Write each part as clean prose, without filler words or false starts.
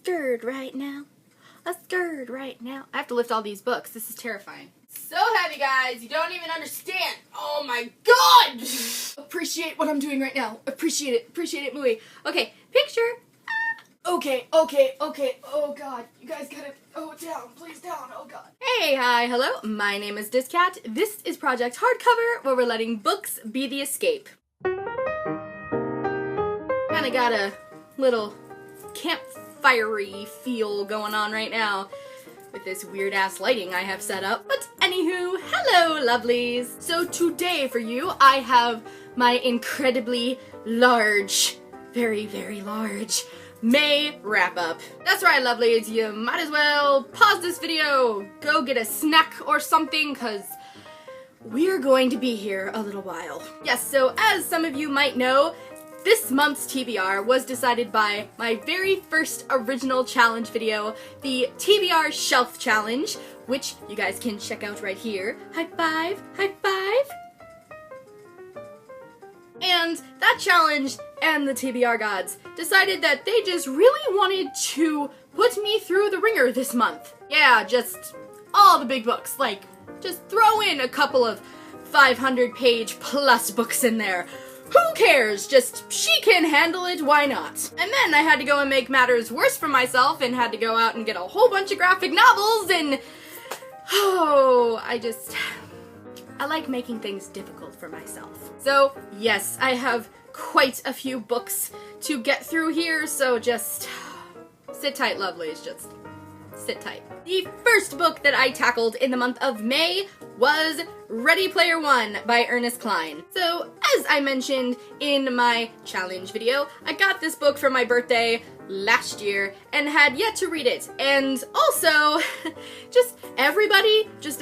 scared right now. I'm scared right now. I have to lift all these books. This is terrifying. So heavy, guys. You don't even understand. Oh my god! Appreciate what I'm doing right now. Appreciate it. Appreciate it, Mooey. Okay, picture. Okay. Oh god. You guys gotta. Oh, down. Please, down. Oh god. Hey, hi, hello. My name is dis.cat. This is Project Hardcover, where we're letting books be the escape. Kinda got a little campfire-y feel going on right now with this weird-ass lighting I have set up. But anywho, hello lovelies! So today for you, I have my incredibly large, very, very large May wrap-up. That's right, lovelies, you might as well pause this video, go get a snack or something, cause we're going to be here a little while. Yes, so as some of you might know, this month's TBR was decided by my very first original challenge video, the TBR Shelf Challenge, which you guys can check out right here. High five, high five! And that challenge and the TBR gods decided that they just really wanted to put me through the ringer this month. Yeah, just all the big books, like, just throw in a couple of 500-page plus books in there. Who cares? Just, she can handle it, why not? And then I had to go and make matters worse for myself and had to go out and get a whole bunch of graphic novels and... oh, I like making things difficult for myself. So, yes, I have quite a few books to get through here, so just sit tight, lovelies, just sit tight. The first book that I tackled in the month of May was Ready Player One by Ernest Cline. So, as I mentioned in my challenge video, I got this book for my birthday last year and had yet to read it. And also, just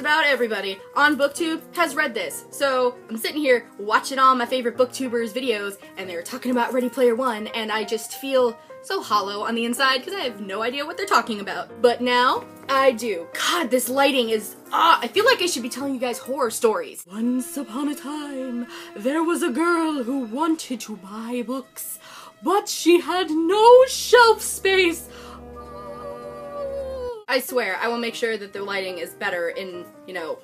about everybody on BookTube has read this. So, I'm sitting here watching all my favorite BookTubers videos and they're talking about Ready Player One and I just feel so hollow on the inside because I have no idea what they're talking about. But now, I do. God, this lighting is... I feel like I should be telling you guys horror stories. Once upon a time, there was a girl who wanted to buy books, but she had no shelf space. I swear, I will make sure that the lighting is better in, you know,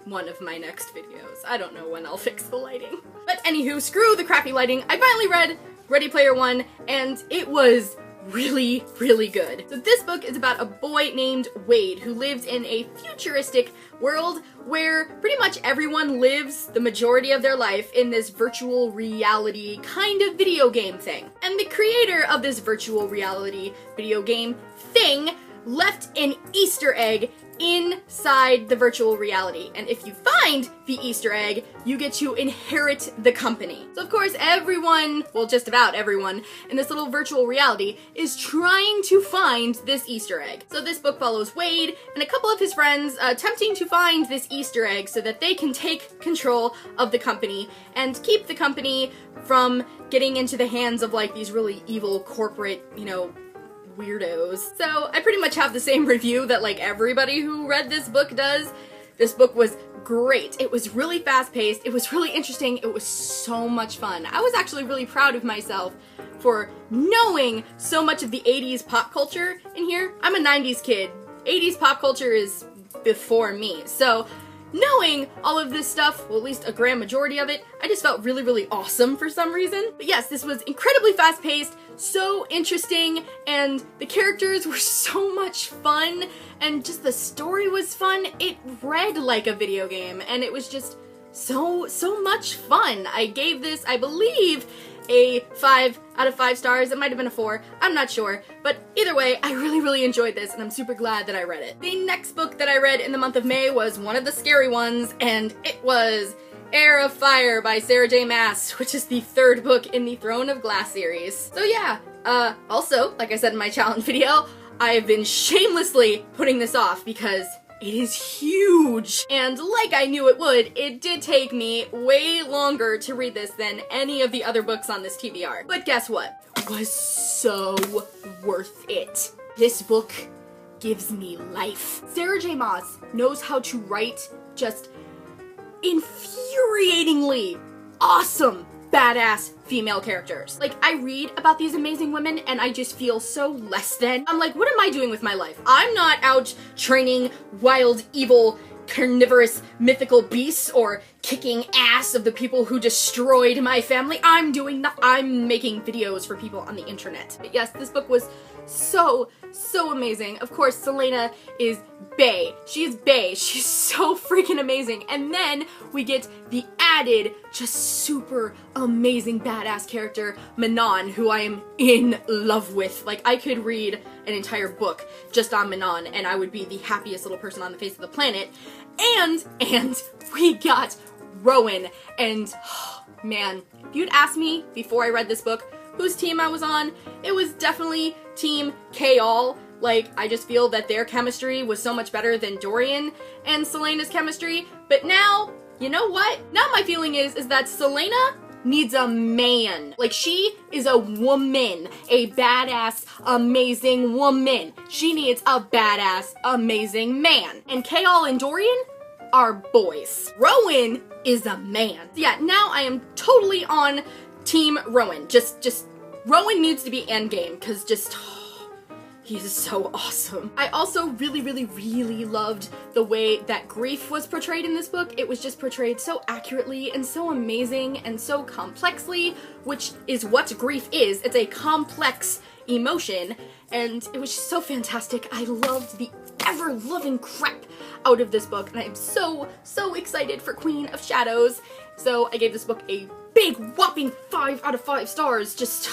one of my next videos. I don't know when I'll fix the lighting. But anywho, screw the crappy lighting. I finally read Ready Player One, and it was really, really good. So this book is about a boy named Wade who lives in a futuristic world where pretty much everyone lives the majority of their life in this virtual reality kind of video game thing. And the creator of this virtual reality video game thing left an Easter egg inside the virtual reality. And if you find the Easter egg, you get to inherit the company. So of course everyone, well just about everyone, in this little virtual reality is trying to find this Easter egg. So this book follows Wade and a couple of his friends attempting to find this Easter egg so that they can take control of the company and keep the company from getting into the hands of like these really evil corporate, you know, weirdos. So I pretty much have the same review that like everybody who read this book does. This book was great. It was really fast-paced. It was really interesting. It was so much fun. I was actually really proud of myself for knowing so much of the 80s pop culture in here. I'm a 90s kid. 80s pop culture is before me. So knowing all of this stuff, well at least a grand majority of it, I just felt really, really awesome for some reason. But yes, this was incredibly fast-paced, so interesting, and the characters were so much fun, and just the story was fun. It read like a video game, and it was just so much fun. I gave this, I believe, a 5 out of 5 stars. It might have been a 4, I'm not sure. But either way, I really, really enjoyed this, and I'm super glad that I read it. The next book that I read in the month of May was one of the scary ones, and it was Heir of Fire by Sarah J. Maas, which is the 3rd book in the Throne of Glass series. So yeah, also, like I said in my challenge video, I've been shamelessly putting this off because it is huge! And like I knew it would, it did take me way longer to read this than any of the other books on this TBR. But guess what? It was so worth it. This book gives me life. Sarah J. Maas knows how to write just infuriatingly awesome badass female characters. Like, I read about these amazing women and I just feel so less than. I'm like, what am I doing with my life? I'm not out training wild, evil, carnivorous, mythical beasts or kicking ass of the people who destroyed my family. I'm making videos for people on the internet. But yes, this book was so amazing. Of course, Selena is bae. She's bae. She's so freaking amazing. And then we get the added, just super amazing badass character, Manon, who I am in love with. Like, I could read an entire book just on Manon and I would be the happiest little person on the face of the planet. And we got Rowan. And man, if you'd asked me before I read this book whose team I was on, it was definitely Team K-All. Like, I just feel that their chemistry was so much better than Dorian and Selena's chemistry. But now, you know what? Now my feeling is that Selena needs a man. Like, she is a woman. A badass, amazing woman. She needs a badass, amazing man. And K-All and Dorian are boys. Rowan is a man. Yeah, now I am totally on Team Rowan. Just Rowan needs to be endgame, because he's so awesome. I also really loved the way that grief was portrayed in this book. It was just portrayed so accurately and so amazing and so complexly, which is what grief is. It's a complex emotion, and it was just so fantastic. I loved the ever-loving crap out of this book, and I am so excited for Queen of Shadows. So I gave this book a big whopping 5 out of 5 stars. Just,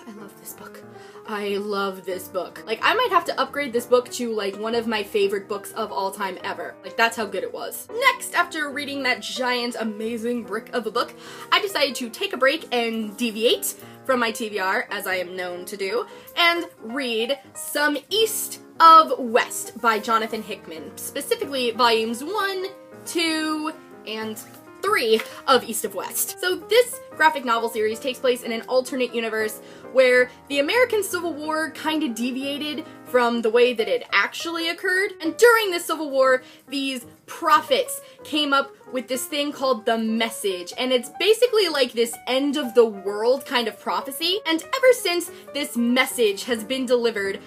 I love this book. I love this book. Like, I might have to upgrade this book to, like, one of my favorite books of all time ever. Like, that's how good it was. Next, after reading that giant, amazing brick of a book, I decided to take a break and deviate from my TBR, as I am known to do, and read some East of West by Jonathan Hickman. Specifically, volumes 1, 2, and 3 of East of West. So this graphic novel series takes place in an alternate universe where the American Civil War kind of deviated from the way that it actually occurred. And during the Civil War, these prophets came up with this thing called the Message, and it's basically like this end of the world kind of prophecy. And ever since this message has been delivered,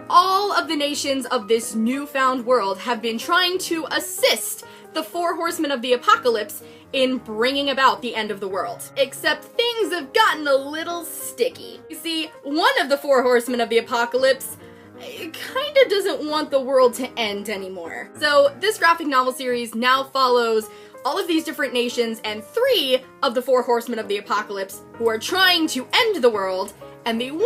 all of the nations of this newfound world have been trying to assist the 4 horsemen of the apocalypse in bringing about the end of the world. Except things have gotten a little sticky. You see, one of the 4 horsemen of the apocalypse kinda doesn't want the world to end anymore. So this graphic novel series now follows all of these different nations and 3 of the 4 horsemen of the apocalypse who are trying to end the world, and the 1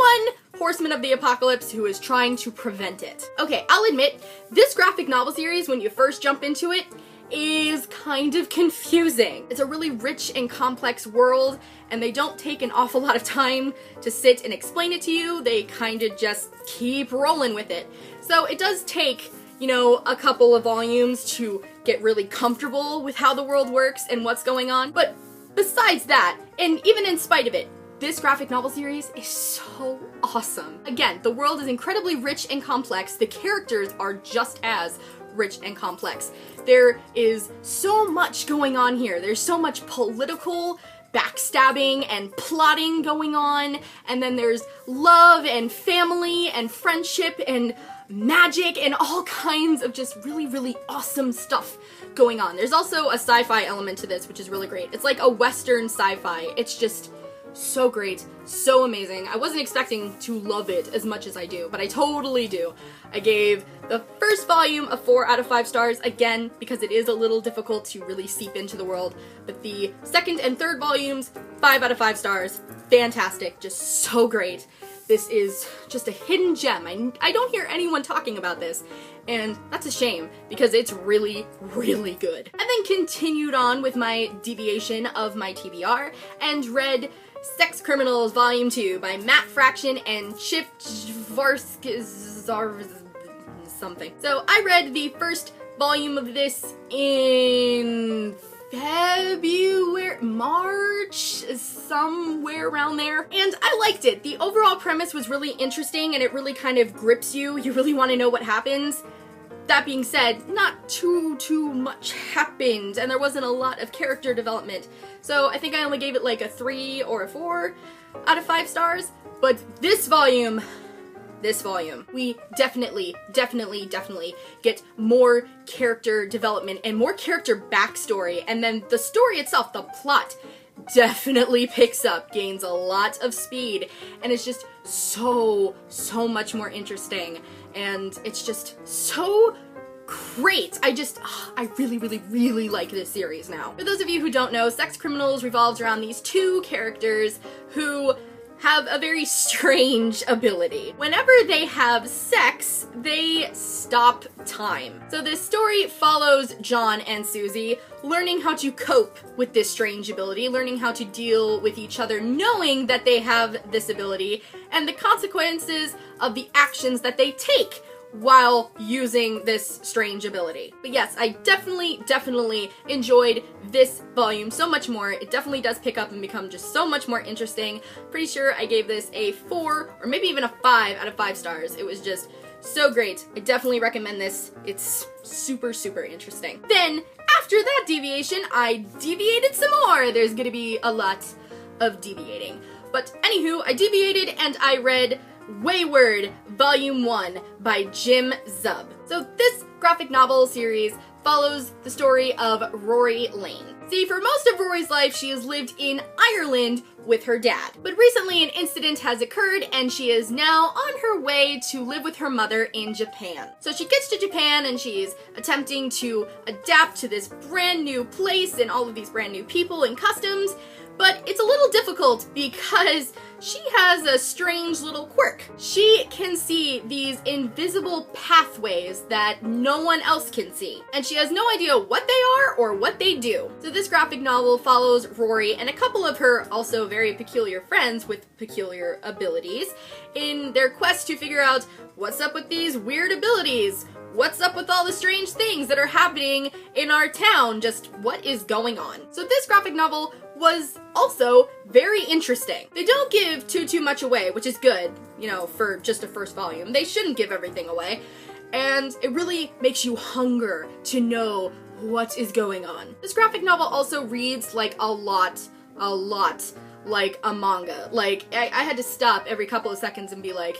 horseman of the apocalypse who is trying to prevent it. Okay, I'll admit, this graphic novel series, when you first jump into it, is kind of confusing. It's a really rich and complex world, and they don't take an awful lot of time to sit and explain it to you. They kind of just keep rolling with it. So it does take, you know, a couple of volumes to get really comfortable with how the world works and what's going on. But besides that, and even in spite of it, this graphic novel series is so awesome. Again, the world is incredibly rich and complex. The characters are just as rich and complex. There is so much going on here. There's so much political backstabbing and plotting going on, and then there's love and family and friendship and magic and all kinds of just really awesome stuff going on. There's also a sci-fi element to this, which is really great. It's like a Western sci-fi. It's just so great, so amazing. I wasn't expecting to love it as much as I do, but I totally do. I gave the first volume a 4 out of 5 stars, again, because it is a little difficult to really seep into the world, but the second and third volumes, 5 out of 5 stars. Fantastic, just so great. This is just a hidden gem. I don't hear anyone talking about this, and that's a shame, because it's really good. I then continued on with my deviation of my TBR, and read Sex Criminals Volume 2 by Matt Fraction and Chip something. So I read the first volume of this in February, March, somewhere around there, and I liked it. The overall premise was really interesting, and it really kind of grips you. You really want to know what happens. that being said, not too much happened, and there wasn't a lot of character development. So I think I only gave it like a 3 or a 4 out of 5 stars. But this volume, we definitely get more character development and more character backstory, and then the story itself, the plot, definitely picks up, gains a lot of speed, and it's just so much more interesting, and it's just so great. I really like this series now. For those of you who don't know, Sex Criminals revolves around these 2 characters who have a very strange ability. Whenever they have sex, they stop time. So this story follows John and Susie learning how to cope with this strange ability, learning how to deal with each other, knowing that they have this ability, and the consequences of the actions that they take while using this strange ability. But yes, I definitely enjoyed this volume so much more. It definitely does pick up and become just so much more interesting. Pretty sure I gave this a 4 or maybe even a 5 out of 5 stars. It was just so great. I definitely recommend this. It's super interesting. Then, after that deviation, I deviated some more. There's gonna be a lot of deviating. But anywho, I deviated and I read Wayward, Volume 1 by Jim Zub. So this graphic novel series follows the story of Rory Lane. See, for most of Rory's life, she has lived in Ireland with her dad. But recently an incident has occurred and she is now on her way to live with her mother in Japan. So she gets to Japan and she's attempting to adapt to this brand new place and all of these brand new people and customs. But it's a little difficult because she has a strange little quirk. She can see these invisible pathways that no one else can see, and she has no idea what they are or what they do. So this graphic novel follows Rory and a couple of her also very peculiar friends with peculiar abilities in their quest to figure out what's up with these weird abilities. What's up with all the strange things that are happening in our town? Just what is going on? So this graphic novel was also very interesting. They don't give too much away, which is good, you know, for just a first volume. They shouldn't give everything away. And it really makes you hunger to know what is going on. This graphic novel also reads like a lot like a manga. Like, I had to stop every couple of seconds and be like,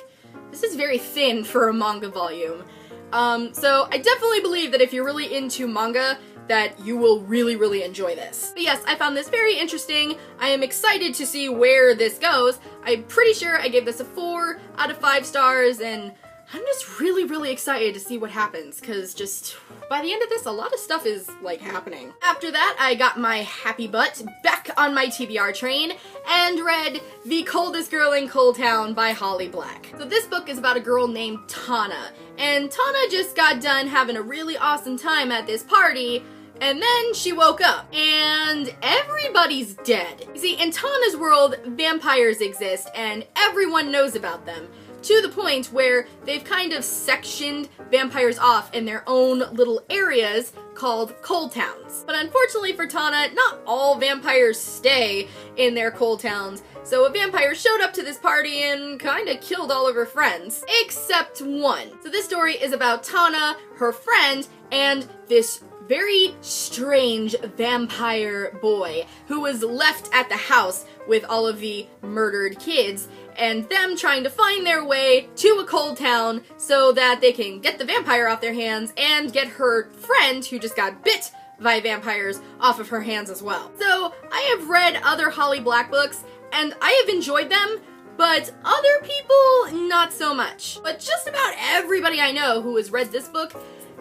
this is very thin for a manga volume. So I definitely believe that if you're really into manga, that you will really enjoy this. But yes, I found this very interesting. I am excited to see where this goes. I'm pretty sure I gave this a 4 out of 5 stars, and I'm just really excited to see what happens, because just by the end of this, a lot of stuff is, like, happening. After that, I got my happy butt back on my TBR train and read The Coldest Girl in Cold Town by Holly Black. So this book is about a girl named Tana, and Tana just got done having a really awesome time at this party, and then she woke up, and everybody's dead. You see, in Tana's world, vampires exist, and everyone knows about them, to the point where they've kind of sectioned vampires off in their own little areas called cold towns. But unfortunately for Tana, not all vampires stay in their cold towns, so a vampire showed up to this party and kinda killed all of her friends, except one. So this story is about Tana, her friend, and this very strange vampire boy who was left at the house with all of the murdered kids, and them trying to find their way to a cold town so that they can get the vampire off their hands and get her friend, who just got bit by vampires, off of her hands as well. So I have read other Holly Black books, and I have enjoyed them, but other people, not so much. But just about everybody I know who has read this book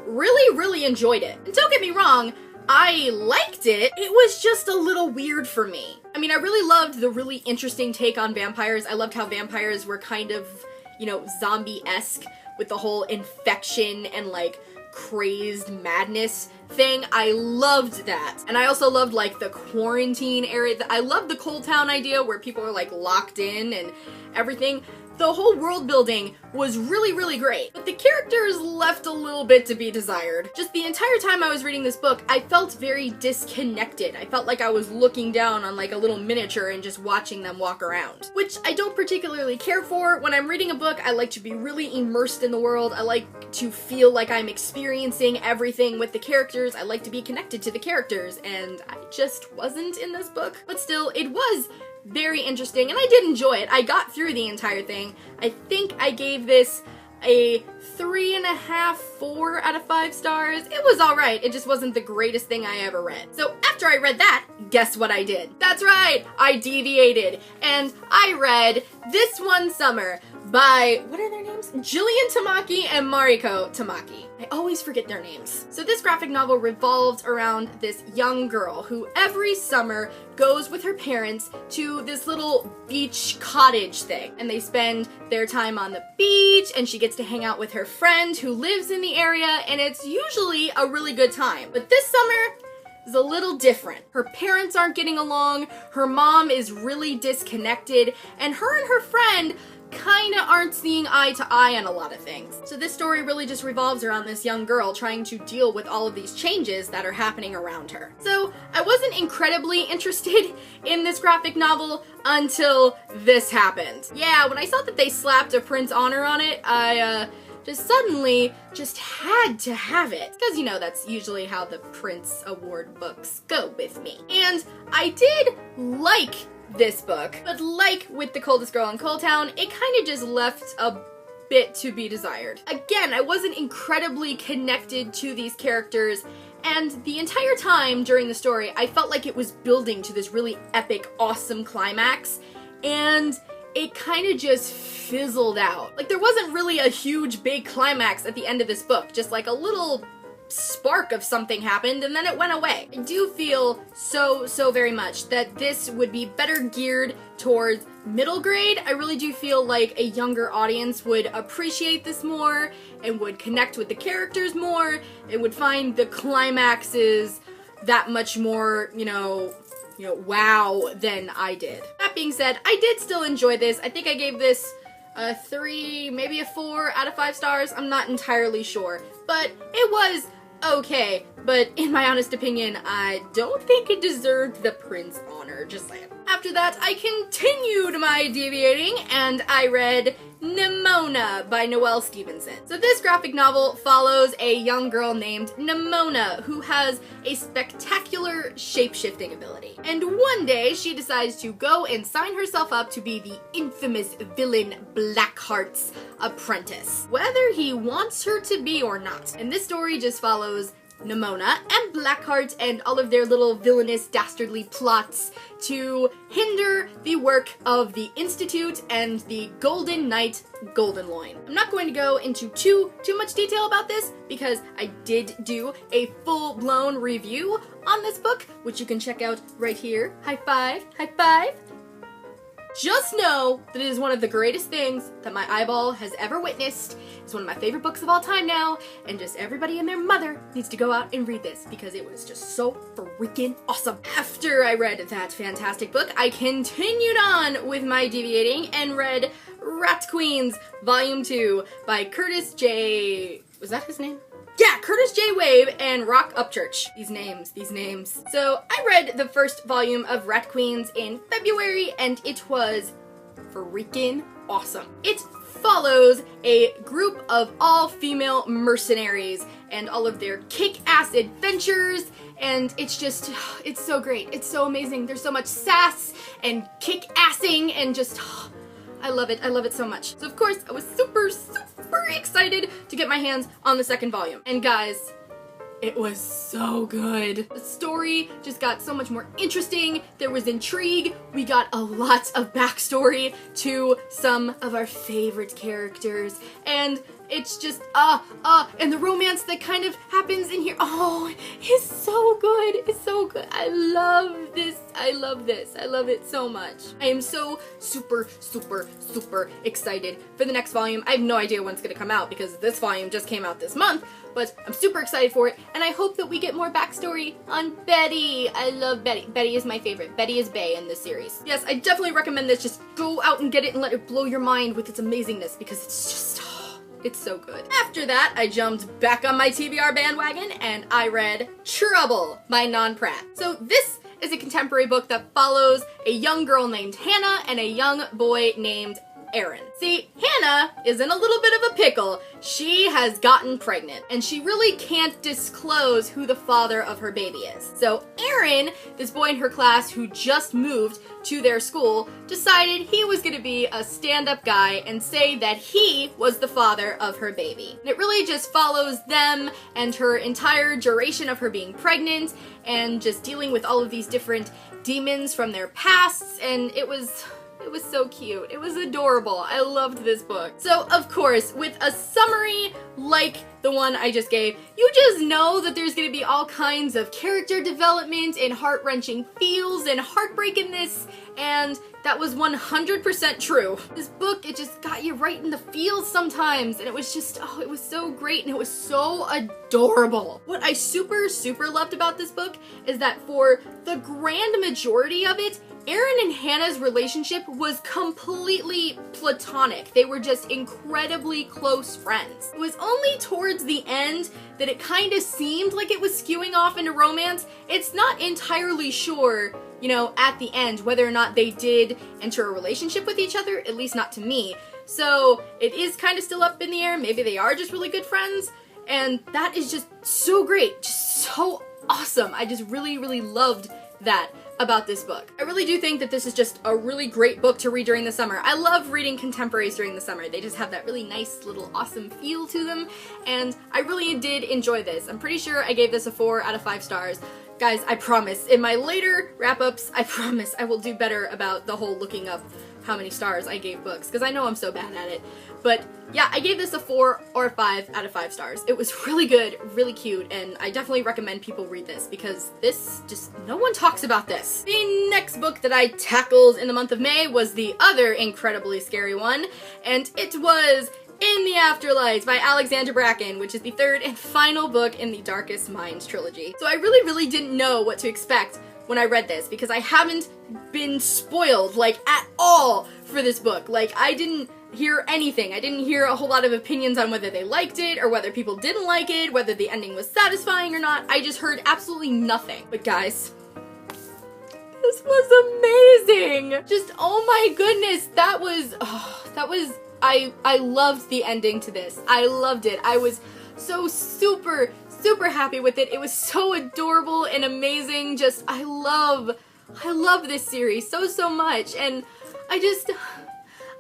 really enjoyed it. And don't get me wrong, I liked it. It was just a little weird for me. I mean, I really loved the really interesting take on vampires. I loved how vampires were kind of, you know, zombie-esque with the whole infection and, like, crazed madness thing. I loved that. And I also loved, like, the quarantine area. I loved the cold town idea where people are, like, locked in and everything. The whole world building was really, really great, but the characters left a little bit to be desired. Just the entire time I was reading this book, I felt very disconnected. I felt like I was looking down on like a little miniature and just watching them walk around, which I don't particularly care for. When I'm reading a book, I like to be really immersed in the world. I like to feel like I'm experiencing everything with the characters. I like to be connected to the characters, and I just wasn't in this book. But still, it was very interesting, and I did enjoy it. I got through the entire thing. I think I gave this a 3.5, 4 out of 5 stars. It was alright, it just wasn't the greatest thing I ever read. So after I read that, guess what I did? That's right, I deviated, and I read This One Summer by, what are their names? Jillian Tamaki and Mariko Tamaki. I always forget their names. So this graphic novel revolved around this young girl who every summer goes with her parents to this little beach cottage thing. And they spend their time on the beach, and she gets to hang out with her friend who lives in the area, and it's usually a really good time. But this summer is a little different. Her parents aren't getting along, her mom is really disconnected, and her friend kinda aren't seeing eye to eye on a lot of things. So this story really just revolves around this young girl trying to deal with all of these changes that are happening around her. So I wasn't incredibly interested in this graphic novel until this happened. Yeah, when I saw that they slapped a Prince Honor on it, I just suddenly just had to have it. Because, you know, that's usually how the Prince Award books go with me. And I did like this book, but like with The Coldest Girl in Cold Town, it kind of just left a bit to be desired. Again, I wasn't incredibly connected to these characters, and the entire time during the story, I felt like it was building to this really epic, awesome climax, and it kind of just fizzled out. Like, there wasn't really a huge, big climax at the end of this book, just like a little spark of something happened and then it went away. I do feel so very much that this would be better geared towards middle grade. I really do feel like a younger audience would appreciate this more and would connect with the characters more and would find the climaxes that much more, you know, wow than I did. That being said, I did still enjoy this. I think I gave this a 3, maybe a 4 out of 5 stars. I'm not entirely sure, but it was okay. But in my honest opinion, I don't think it deserved the Prince Honor, just saying. After that, I continued my deviating and I read Nimona by Noelle Stevenson. So this graphic novel follows a young girl named Nimona who has a spectacular shape-shifting ability. And one day she decides to go and sign herself up to be the infamous villain Blackheart's apprentice, whether he wants her to be or not. And this story just follows Nimona and Blackheart and all of their little villainous, dastardly plots to hinder the work of the Institute and the Golden Knight Goldenloin. I'm not going to go into too much detail about this because I did do a full-blown review on this book, which you can check out right here. High five, high five. Just know that it is one of the greatest things that my eyeball has ever witnessed. It's one of my favorite books of all time now, and just everybody and their mother needs to go out and read this because it was just so freaking awesome. After I read that fantastic book, I continued on with my deviating and read Rat Queens Volume 2 by Curtis J... was that his name? Yeah, Curtis J. Wave and Rock Upchurch. These names. So I read the first volume of Rat Queens in February, and it was freaking awesome. It follows a group of all-female mercenaries and all of their kick-ass adventures, and it's just, it's so great. It's so amazing. There's so much sass and kick-assing and just... I love it. I love it so much. So of course, I was super excited to get my hands on the second volume. And guys, it was so good. The story just got so much more interesting. There was intrigue. We got a lot of backstory to some of our favorite characters. And it's just, and the romance that kind of happens in here, oh, it's so good. It's so good. I love this. I love this. I love it so much. I am so super excited for the next volume. I have no idea when it's gonna come out because this volume just came out this month, but I'm super excited for it, and I hope that we get more backstory on Betty. I love Betty. Betty is my favorite. Betty is bae in this series. Yes, I definitely recommend this. Just go out and get it and let it blow your mind with its amazingness, because it's just, it's so good. After that, I jumped back on my TBR bandwagon and I read Trouble by Non Pratt. So this is a contemporary book that follows a young girl named Hannah and a young boy named Aaron. See, Hannah is in a little bit of a pickle. She has gotten pregnant, and she really can't disclose who the father of her baby is. So Aaron, this boy in her class who just moved to their school, decided he was gonna be a stand-up guy and say that he was the father of her baby. And it really just follows them and her entire duration of her being pregnant and just dealing with all of these different demons from their pasts, and it was so cute. It was adorable. I loved this book. So, of course, with a summary like the one I just gave, you just know that there's gonna be all kinds of character development and heart-wrenching feels and heartbreak in this, and that was 100% true. This book, it just got you right in the feels sometimes, and it was just, oh, it was so great, and it was so adorable. What I super loved about this book is that for the grand majority of it, Aaron and Hannah's relationship was completely platonic. They were just incredibly close friends. It was only towards the end that it kind of seemed like it was skewing off into romance. It's not entirely sure, you know, at the end whether or not they did enter a relationship with each other, at least not to me. So it is kind of still up in the air. Maybe they are just really good friends, and that is just so great, just so awesome. I just really loved that about this book. I really do think that this is just a really great book to read during the summer. I love reading contemporaries during the summer. They just have that really nice little awesome feel to them, and I really did enjoy this. I'm pretty sure I gave this a 4 out of 5 stars. Guys, I promise, in my later wrap-ups, I promise I will do better about the whole looking up how many stars I gave books, because I know I'm so bad at it. But yeah, I gave this a 4 or a 5 out of 5 stars. It was really good, really cute, and I definitely recommend people read this, because this, just, no one talks about this. The next book that I tackled in the month of May was the other incredibly scary one, and it was In the Afterlight by Alexandra Bracken, which is the third and final book in the Darkest Minds trilogy. So I really didn't know what to expect when I read this, because I haven't been spoiled, like, at all for this book. Like, I didn't hear anything. I didn't hear a whole lot of opinions on whether they liked it or whether people didn't like it, whether the ending was satisfying or not. I just heard absolutely nothing. But guys, this was amazing! Just, oh my goodness, I loved the ending to this. I loved it. I was so super happy with it. It was so adorable and amazing. Just, I love this series so much, and I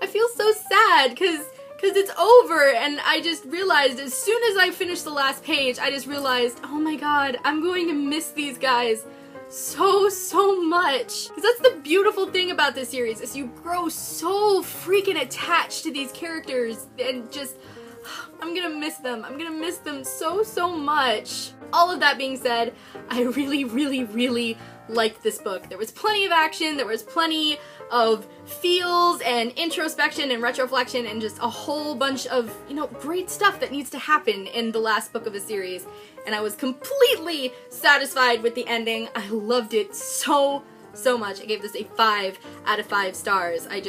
feel so sad because it's over, and I just realized as soon as I finished the last page, I just realized, oh my god, I'm going to miss these guys so much. Because that's the beautiful thing about this series, is you grow so freaking attached to these characters, and just, I'm gonna miss them. I'm gonna miss them so much. All of that being said, I really liked this book. There was plenty of action, there was plenty of feels and introspection and retroflection and just a whole bunch of, you know, great stuff that needs to happen in the last book of the series. And I was completely satisfied with the ending. I loved it so much. I gave this a 5 out of 5 stars. I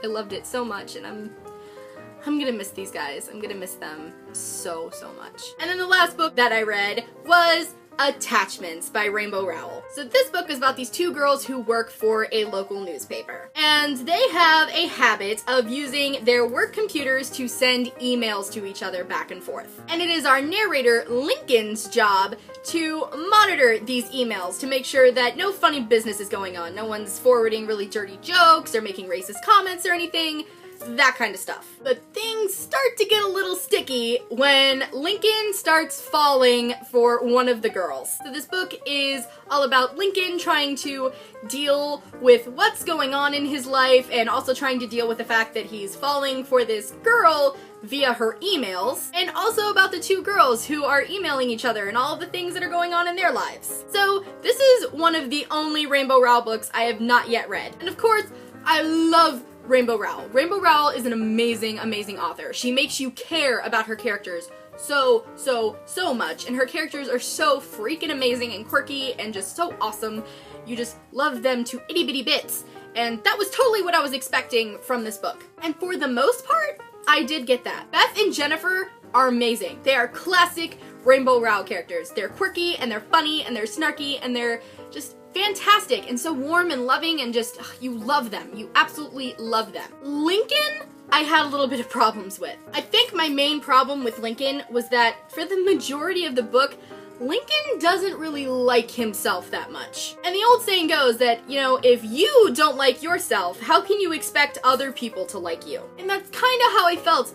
loved it so much, and I'm gonna miss these guys. I'm gonna miss them so much. And then the last book that I read was Attachments by Rainbow Rowell. So this book is about these two girls who work for a local newspaper. And they have a habit of using their work computers to send emails to each other back and forth. And it is our narrator, Lincoln's, job to monitor these emails to make sure that no funny business is going on. No one's forwarding really dirty jokes or making racist comments or anything. That kind of stuff. But things start to get a little sticky when Lincoln starts falling for one of the girls. So this book is all about Lincoln trying to deal with what's going on in his life, and also trying to deal with the fact that he's falling for this girl via her emails, and also about the two girls who are emailing each other and all of the things that are going on in their lives. So this is one of the only Rainbow Rowell books I have not yet read. And of course, I love Rainbow Rowell. Rainbow Rowell is an amazing author. She makes you care about her characters so, so, so much, and her characters are so freaking amazing and quirky and just so awesome. You just love them to itty bitty bits, and that was totally what I was expecting from this book. And for the most part, I did get that. Beth and Jennifer are amazing. They are classic Rainbow Rowell characters. They're quirky, and they're funny, and they're snarky, and they're just fantastic, and so warm and loving, and just, you love them. You absolutely love them. Lincoln, I had a little bit of problems with. I think my main problem with Lincoln was that for the majority of the book, Lincoln doesn't really like himself that much. And the old saying goes that, you know, if you don't like yourself, how can you expect other people to like you? And that's kind of how I felt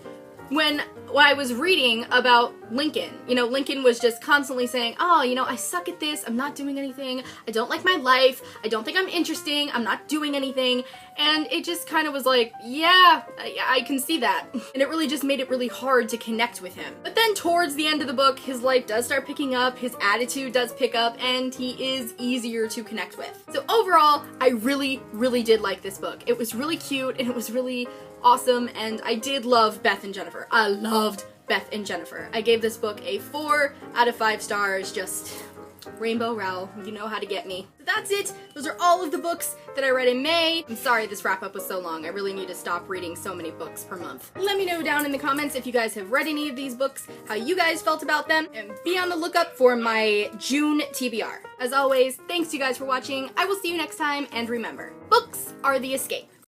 when I was reading about Lincoln. You know, Lincoln was just constantly saying, oh, you know, I suck at this, I'm not doing anything, I don't like my life, I don't think I'm interesting, I'm not doing anything, and it just kind of was like, yeah, I can see that. And it really just made it really hard to connect with him. But then towards the end of the book, his life does start picking up, his attitude does pick up, and he is easier to connect with. So overall, I really, really did like this book. It was really cute, and it was really awesome, and I did love Beth and Jennifer. I loved Beth and Jennifer. I gave this book a 4 out of 5 stars, just Rainbow Rowell, you know how to get me. So that's it. Those are all of the books that I read in May. I'm sorry this wrap up was so long. I really need to stop reading so many books per month. Let me know down in the comments if you guys have read any of these books, how you guys felt about them, and be on the lookout for my June TBR. As always, thanks you guys for watching. I will see you next time, and remember, books are the escape.